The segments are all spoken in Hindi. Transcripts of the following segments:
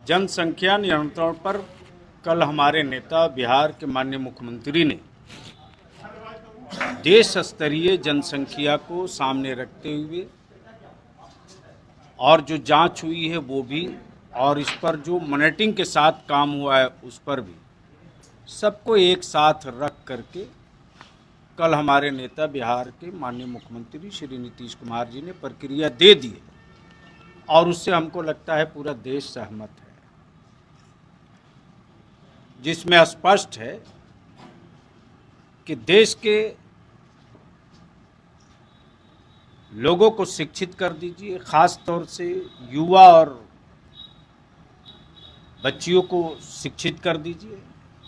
जनसंख्या नियंत्रण पर कल हमारे नेता बिहार के माननीय मुख्यमंत्री ने देश स्तरीय जनसंख्या को सामने रखते हुए और जो जांच हुई है वो भी, और इस पर जो मॉनिटरिंग के साथ काम हुआ है उस पर भी, सबको एक साथ रख करके कल हमारे नेता बिहार के माननीय मुख्यमंत्री श्री नीतीश कुमार जी ने प्रक्रिया दे दी है और उससे हमको लगता है पूरा देश सहमत है, जिसमें स्पष्ट है कि देश के लोगों को शिक्षित कर दीजिए, खास तौर से युवा और बच्चियों को शिक्षित कर दीजिए,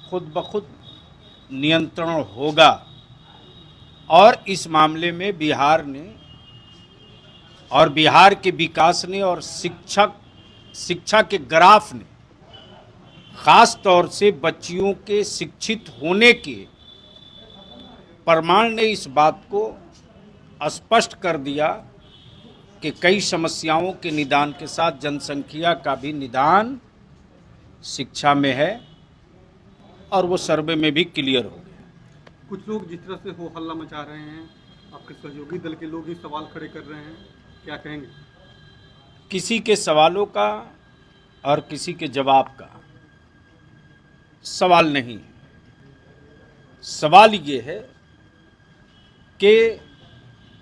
खुद ब खुद नियंत्रण होगा। और इस मामले में बिहार ने और बिहार के विकास ने और शिक्षा के ग्राफ ने खास तौर से बच्चियों के शिक्षित होने के प्रमाण ने इस बात को स्पष्ट कर दिया कि कई समस्याओं के निदान के साथ जनसंख्या का भी निदान शिक्षा में है और वो सर्वे में भी क्लियर हो गया। कुछ लोग जिस तरह से हो हल्ला मचा रहे हैं, आपके सहयोगी दल के लोग ही सवाल खड़े कर रहे हैं, क्या कहेंगे? किसी के सवालों का और किसी के जवाब का सवाल नहीं है। सवाल ये है कि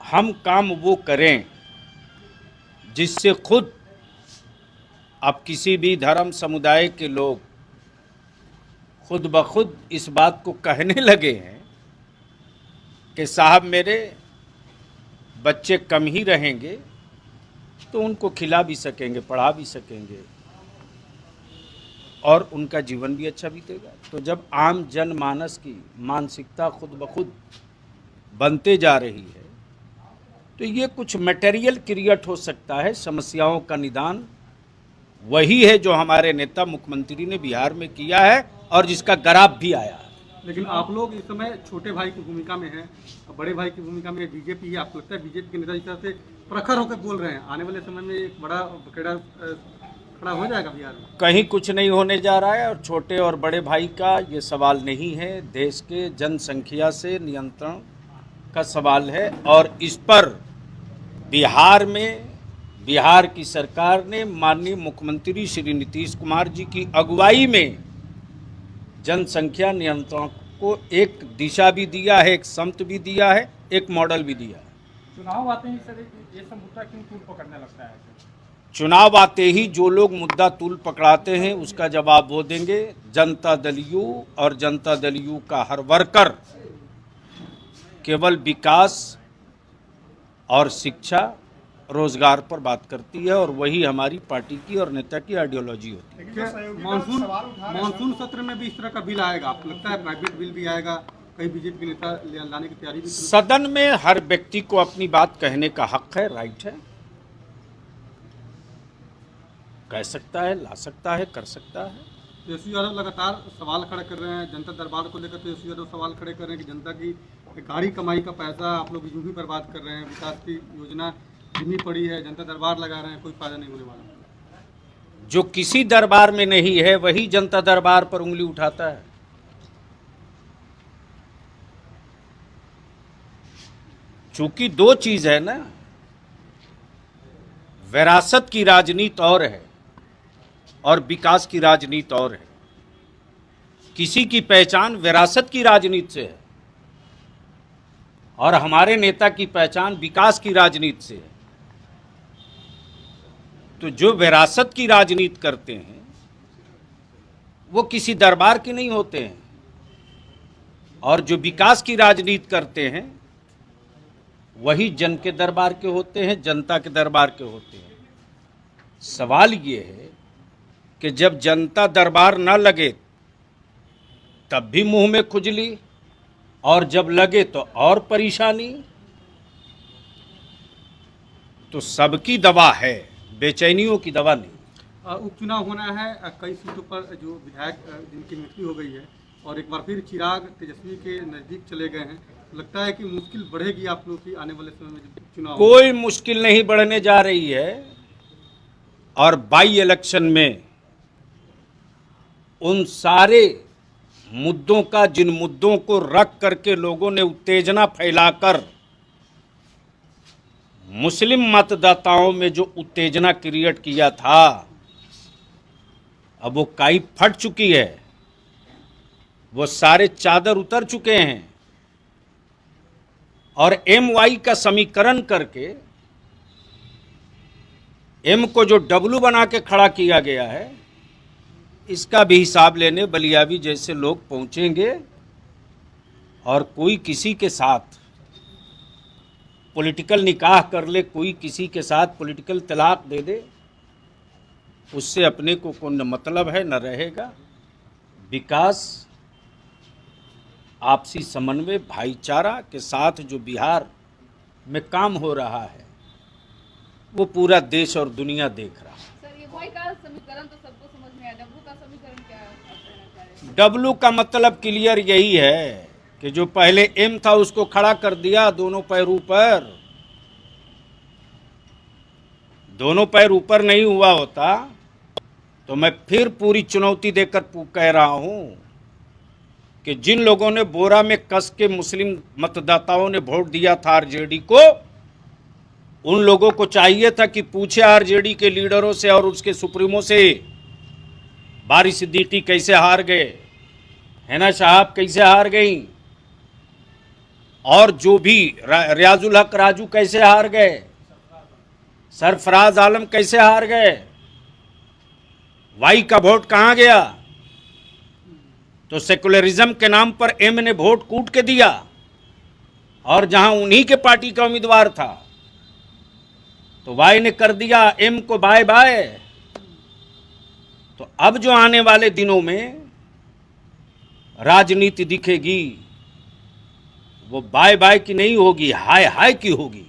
हम काम वो करें जिससे खुद अब किसी भी धर्म समुदाय के लोग खुद ब खुद इस बात को कहने लगे हैं कि साहब मेरे बच्चे कम ही रहेंगे तो उनको खिला भी सकेंगे, पढ़ा भी सकेंगे और उनका जीवन भी अच्छा बीतेगा। तो जब आम जनमानस की मानसिकता खुद ब खुद बनते जा रही है तो ये कुछ मटेरियल क्रिएट हो सकता है। समस्याओं का निदान वही है जो हमारे नेता मुख्यमंत्री ने बिहार में किया है और जिसका ग्राफ भी आया है। लेकिन आप लोग इस समय छोटे भाई की भूमिका में हैं, बड़े भाई की भूमिका में बीजेपी है। आपको लगता है बीजेपी के नेता इस तरह से प्रखर होकर बोल रहे हैं, आने वाले समय में एक बड़ा बकेड़ा खड़ा हो जाएगा बिहार में? कहीं कुछ नहीं होने जा रहा है और छोटे और बड़े भाई का ये सवाल नहीं है, देश के जनसंख्या से नियंत्रण का सवाल है। और इस पर बिहार में बिहार की सरकार ने माननीय मुख्यमंत्री श्री नीतीश कुमार जी की अगुवाई में जनसंख्या नियंत्रण को एक दिशा भी दिया है, एक समत भी दिया है, एक मॉडल भी दिया है। चुनाव आते ही सर ये सब मुद्दा क्यों तूल पकड़ने लगता है? चुनाव आते ही जो लोग मुद्दा तूल पकड़ाते हैं उसका जवाब वो देंगे। जनता दल यू और जनता दल यू का हर वर्कर केवल विकास और शिक्षा रोजगार पर बात करती है और वही हमारी पार्टी की और नेता की आइडियोलॉजी होती है। मानसून सत्र में भी इस तरह का बिल आएगा? आपको लगता है प्राइवेट बिल भी आएगा? कई बीजेपी के नेता लाने की तैयारी भी? सदन में हर व्यक्ति को अपनी बात कहने का हक है, राइट है, कह सकता है, ला सकता है, कर सकता है। तेजस्वी यादव लगातार सवाल खड़े कर रहे हैं जनता दरबार को लेकर। तेजस्वी यादव सवाल खड़े कर रहे हैं कि जनता की गाड़ी कमाई का पैसा आप लोग यूं ही बर्बाद कर रहे हैं, विकास की योजना धीमी पड़ी है, जनता दरबार लगा रहे हैं, कोई फायदा नहीं होने वाला। जो किसी दरबार में नहीं है वही जनता दरबार पर उंगली उठाता है। चूंकि दो चीज है ना, विरासत की राजनीति और है और विकास की राजनीति और है। किसी की पहचान विरासत की राजनीति से है और हमारे नेता की पहचान विकास की राजनीति से है। तो जो विरासत की राजनीति करते हैं वो किसी दरबार के नहीं होते हैं और जो विकास की राजनीति करते हैं वही जन के दरबार के होते हैं, जनता के दरबार के होते हैं। सवाल ये है कि जब जनता दरबार न लगे तब भी मुंह में खुजली और जब लगे तो और परेशानी। तो सबकी दवा है, बेचैनियों की दवा नहीं। उपचुनाव होना है, कई सीटों पर जो विधायक जिनकी मृत्यु हो गई है और एक बार फिर चिराग तेजस्वी के नज़दीक चले गए हैं, लगता है कि मुश्किल बढ़ेगी आप लोग की आने वाले समय में जब चुनाव? कोई मुश्किल नहीं बढ़ने जा रही है और बाई इलेक्शन में उन सारे मुद्दों का, जिन मुद्दों को रख करके लोगों ने उत्तेजना फैलाकर मुस्लिम मतदाताओं में जो उत्तेजना क्रिएट किया था, अब वो काई फट चुकी है, वो सारे चादर उतर चुके हैं। और MY का समीकरण करके M को जो W बना के खड़ा किया गया है, इसका भी हिसाब लेने बलियावी जैसे लोग पहुंचेंगे। और कोई किसी के साथ पॉलिटिकल निकाह कर ले, कोई किसी के साथ पॉलिटिकल तलाक दे दे, उससे अपने को कोई न मतलब है न रहेगा। विकास, आपसी समन्वय, भाईचारा के साथ जो बिहार में काम हो रहा है, वो पूरा देश और दुनिया देख रहा है। सर, ये वाई का समीकरण तो सबको समझ में आया, डब्ल्यू का समीकरण क्या है, आप कहना चाह रहे हैं? डब्लू का मतलब क्लियर यही है कि जो पहले M था उसको खड़ा कर दिया दोनों पैर ऊपर। दोनों पैर ऊपर नहीं हुआ होता तो मैं फिर पूरी चुनौती देकर कह रहा हूं कि जिन लोगों ने बोरा में कस के मुस्लिम मतदाताओं ने वोट दिया था आरजेडी को, उन लोगों को चाहिए था कि पूछे आरजेडी के लीडरों से और उसके सुप्रीमो से, बारी सिद्दीकी कैसे हार गए, हैना साहब कैसे हार गई, और जो भी रियाजुल हक राजू कैसे हार गए, सरफराज आलम कैसे हार गए, वाई का वोट कहां गया। तो सेकुलरिज्म के नाम पर M ने वोट कूट के दिया, और जहां उन्हीं के पार्टी का उम्मीदवार था तो वाई ने कर दिया M को बाय बाय। तो अब जो आने वाले दिनों में राजनीति दिखेगी, वो बाय बाय की नहीं होगी, हाय हाय की होगी।